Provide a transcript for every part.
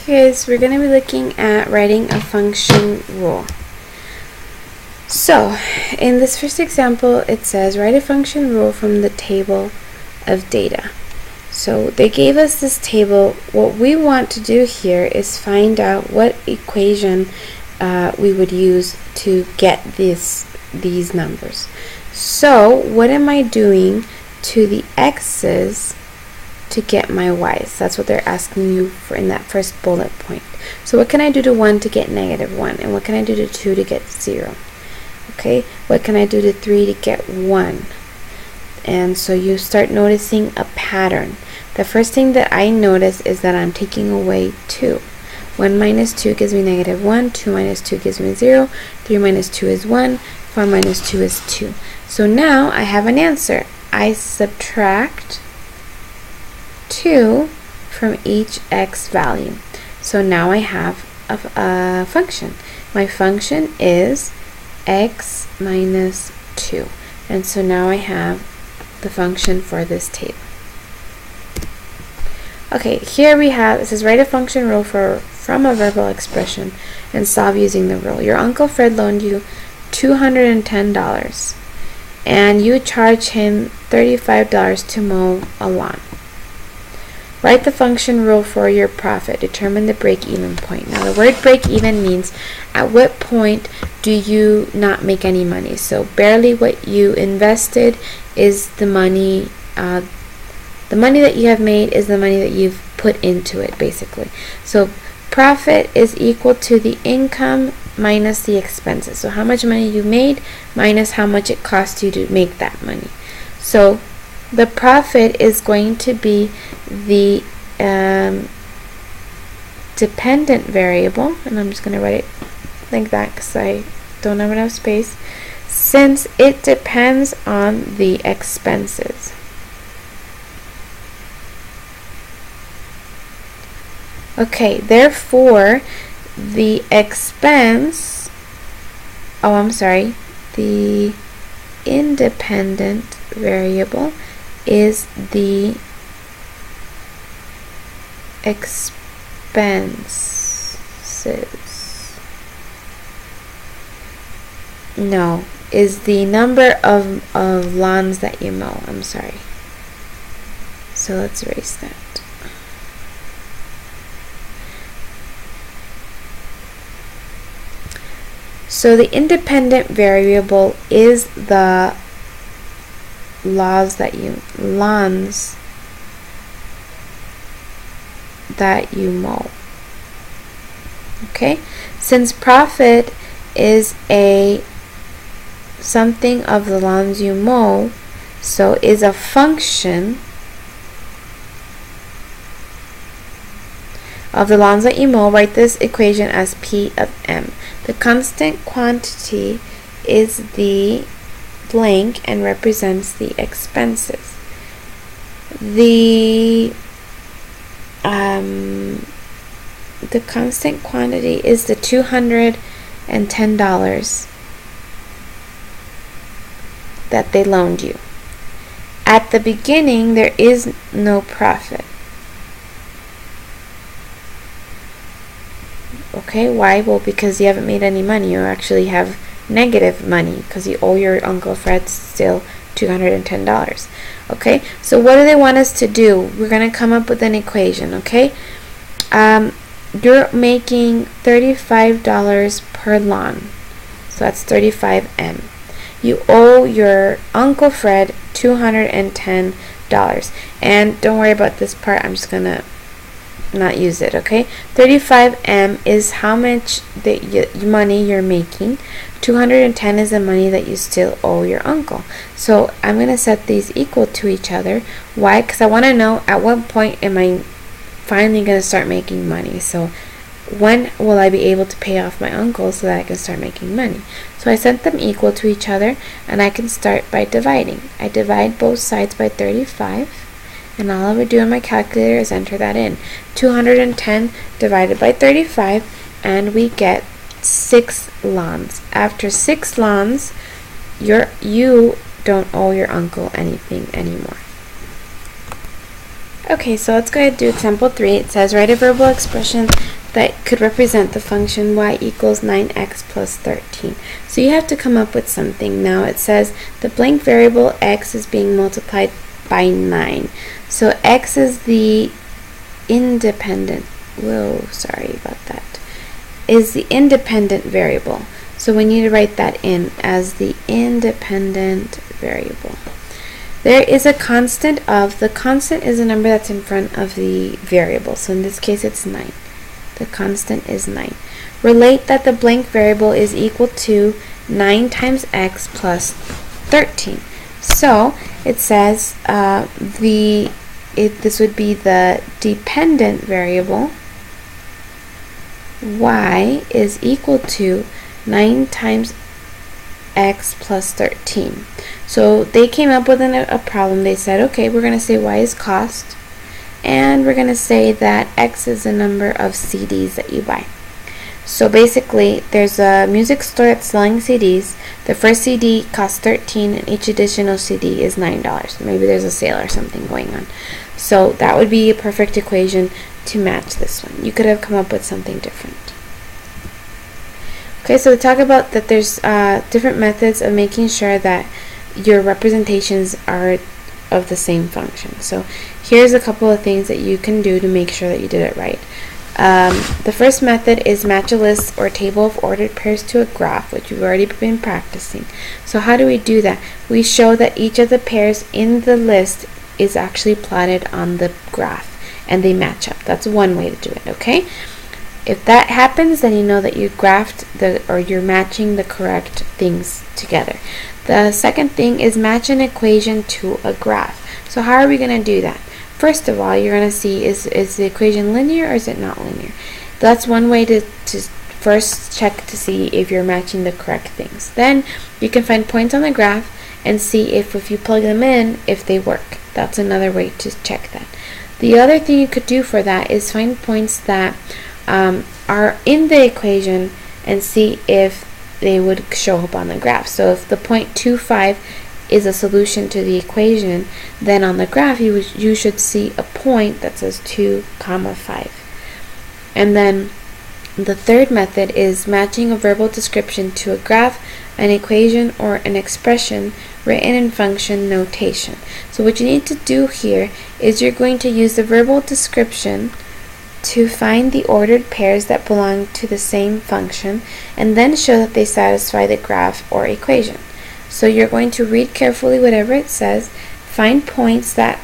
Okay, so we're going to be looking at writing a function rule. So, in this first example, it says write a function rule from the table of data. So they gave us this table. What we want to do here is find out what equation we would use to get these numbers. So what am I doing to the x's to get my y's? That's what they're asking you for in that first bullet point. So what can I do to 1 to get -1? And what can I do to 2 to get 0? Okay, what can I do to 3 to get 1? And so you start noticing a pattern. The first thing that I notice is that I'm taking away 2. 1 minus 2 gives me -1, 2 minus 2 gives me 0, 3 minus 2 is 1, 4 minus 2 is 2. So now I have an answer. I subtract 2 from each x value. So now I have a function. My function is x minus 2. And so now I have the function for this table. Okay, here we have, it says write a function rule from a verbal expression and solve using the rule. Your Uncle Fred loaned you $210 and you charge him $35 to mow a lawn. Write the function rule for your profit. Determine the break-even point. Now the word break-even means at what point do you not make any money. So barely what you invested is the money that you have made is the money that you've put into it, basically. So profit is equal to the income minus the expenses. So how much money you made minus how much it cost you to make that money. So the profit is going to be the dependent variable, and I'm just going to write it like that because I don't have enough space, since it depends on the expenses. Okay, therefore the the independent variable is the expenses. No, is the number of lawns that you mow. I'm sorry. So let's erase that. So the independent variable is the lawns that you mow. Okay? Since profit is something of the lawns you mow, so is a function of the lawns that you mow, write this equation as P of M. The constant quantity is the blank and represents the expenses. The constant quantity is the $210 that they loaned you. At the beginning, there is no profit. Okay, why? Well, because you haven't made any money. You actually have negative money because you owe your Uncle Fred still $210. Okay, so what do they want us to do? We're going to come up with an equation, okay? You're making $35 per lawn. So that's 35M. You owe your Uncle Fred $210. And don't worry about this part. I'm just going to not use it, okay? 35M is how much money you're making. 210 is the money that you still owe your uncle. So I'm going to set these equal to each other. Why? Because I want to know at what point am I finally going to start making money. So when will I be able to pay off my uncle so that I can start making money? So I set them equal to each other, and I can start by dividing. I divide both sides by 35. And all I would do on my calculator is enter that in. 210 divided by 35, and we get 6 lawns. After 6 lawns, you don't owe your uncle anything anymore. Okay, so let's go ahead and do example 3. It says write a verbal expression that could represent the function y equals 9x plus 13. So you have to come up with something. Now it says the blank variable x is being multiplied by 9. So x is the independent, is the independent variable. So we need to write that in as the independent variable. There is a constant of, the constant is a number that's in front of the variable. So in this case it's 9. The constant is 9. Relate that the blank variable is equal to 9 times x plus 13. So it says this would be the dependent variable. Y is equal to 9 times x plus 13. So they came up with a problem. They said, okay, we're going to say y is cost, and we're going to say that x is the number of CDs that you buy. So basically, there's a music store that's selling CDs. The first CD costs 13, and each additional CD is $9. Maybe there's a sale or something going on. So that would be a perfect equation to match this one. You could have come up with something different. Okay, so we talk about that there's different methods of making sure that your representations are of the same function. So here's a couple of things that you can do to make sure that you did it right. The first method is match a list or table of ordered pairs to a graph, which we've already been practicing. So how do we do that? We show that each of the pairs in the list is actually plotted on the graph and they match up. That's one way to do it, okay? If that happens, then you know that you graphed you're matching the correct things together. The second thing is match an equation to a graph. So how are we going to do that? First of all, you're going to see is the equation linear or is it not linear? That's one way to first check to see if you're matching the correct things. Then you can find points on the graph and see if you plug them in, if they work. That's another way to check that. The other thing you could do for that is find points that are in the equation and see if they would show up on the graph. So if the point 25 is a solution to the equation, then on the graph you should see a point that says 2, 5. And then the third method is matching a verbal description to a graph, an equation, or an expression written in function notation. So what you need to do here is you're going to use the verbal description to find the ordered pairs that belong to the same function and then show that they satisfy the graph or equation. So you're going to read carefully whatever it says, find points that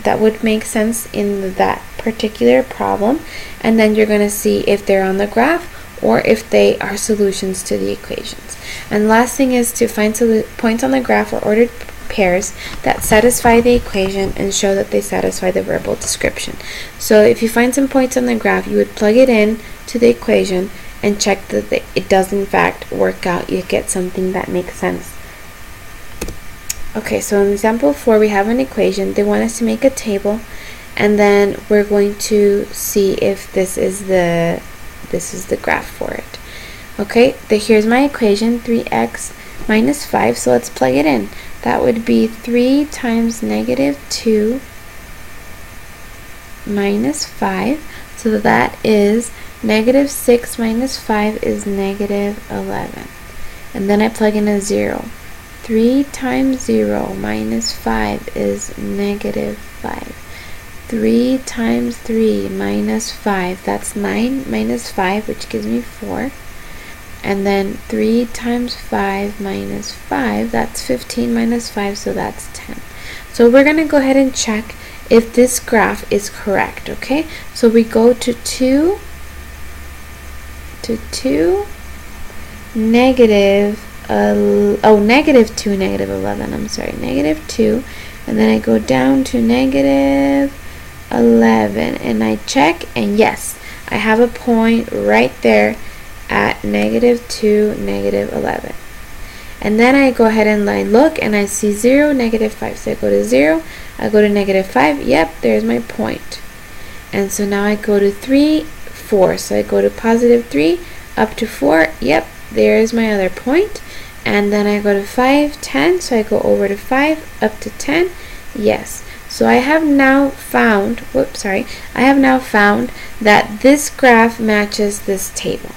would make sense in that particular problem, and then you're going to see if they're on the graph or if they are solutions to the equations. And last thing is to find points on the graph or ordered pairs that satisfy the equation and show that they satisfy the verbal description. So if you find some points on the graph, you would plug it in to the equation and check that it does in fact work out. You get something that makes sense. Okay, so in example 4 we have an equation. They want us to make a table, and then we're going to see if this is the graph for it. Okay, here's my equation, 3x minus 5, so let's plug it in. That would be 3 times negative 2 minus 5, so that is negative 6 minus 5 is negative 11. And then I plug in a 0. 3 times 0 minus 5 is negative 5. 3 times 3 minus 5, that's 9 minus 5, which gives me 4. And then 3 times 5 minus 5, that's 15 minus 5, so that's 10. So we're going to go ahead and check if this graph is correct, okay? So we go to 2, negative 2, negative 11, I'm sorry, negative 2, and then I go down to negative 11, and I check, and yes, I have a point right there at negative 2, negative 11. And then I go ahead and I look and I see 0, negative 5. So I go to 0, I go to negative 5, yep, there's my point. And so now I go to 3, 4. So I go to positive 3 up to 4, yep, there's my other point. And then I go to 5, 10, so I go over to 5 up to 10, yes. So I have now found, I have now found that this graph matches this table.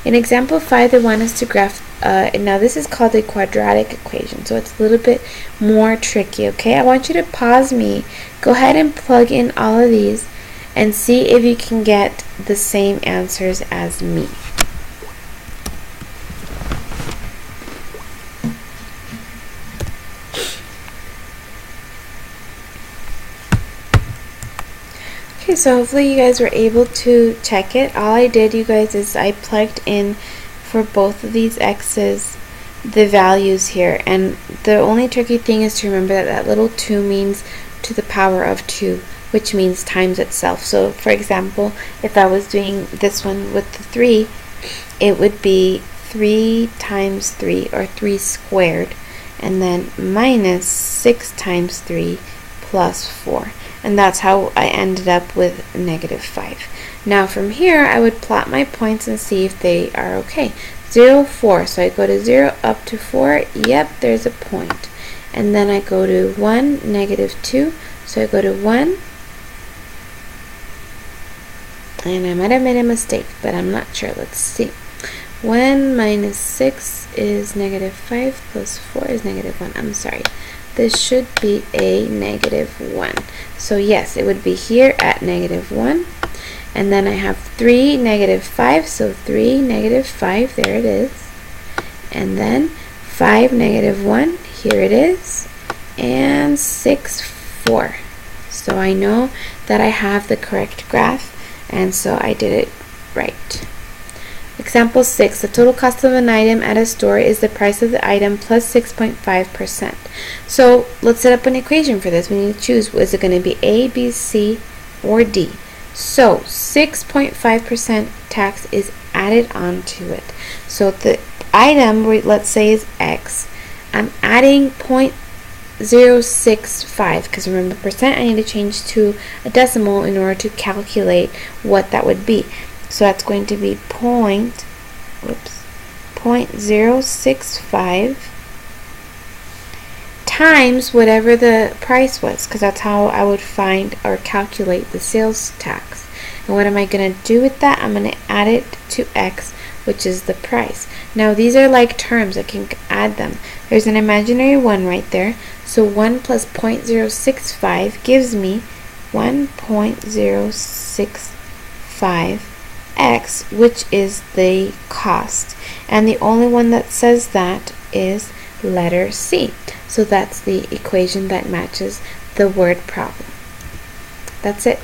In example 5, they want us to graph, now this is called a quadratic equation, so it's a little bit more tricky, okay? I want you to pause me, go ahead and plug in all of these, and see if you can get the same answers as me. Okay, so hopefully you guys were able to check it. All I did, you guys, is I plugged in for both of these x's the values here, and the only tricky thing is to remember that that little 2 means to the power of 2, which means times itself. So for example, if I was doing this one with the 3, it would be 3 times 3, or 3 squared, and then minus 6 times 3 plus 4. And that's how I ended up with -5. Now from here, I would plot my points and see if they are okay. 0, 4, so I go to 0 up to 4, yep, there's a point. And then I go to 1, -2, so I go to 1, and I might have made a mistake, but I'm not sure. Let's see. 1 minus 6 is -5, plus 4 is -1. I'm sorry. This should be a -1. So yes, it would be here at -1. And then I have 3, -5, so 3, -5, there it is. And then 5, -1, here it is. And 6, 4. So I know that I have the correct graph, and so I did it right. Example 6, the total cost of an item at a store is the price of the item plus 6.5%. So let's set up an equation for this. We need to choose, is it going to be A, B, C, or D? So 6.5% tax is added onto it. So the item, let's say, is X. I'm adding 0.065, because remember percent, I need to change to a decimal in order to calculate what that would be. So that's going to be 0.065 times whatever the price was, because that's how I would find or calculate the sales tax. And what am I going to do with that? I'm going to add it to X, which is the price. Now these are like terms, I can add them. There's an imaginary 1 right there, so 1 plus 0.065 gives me 1.065 X, which is the cost. And the only one that says that is letter C. So that's the equation that matches the word problem. That's it.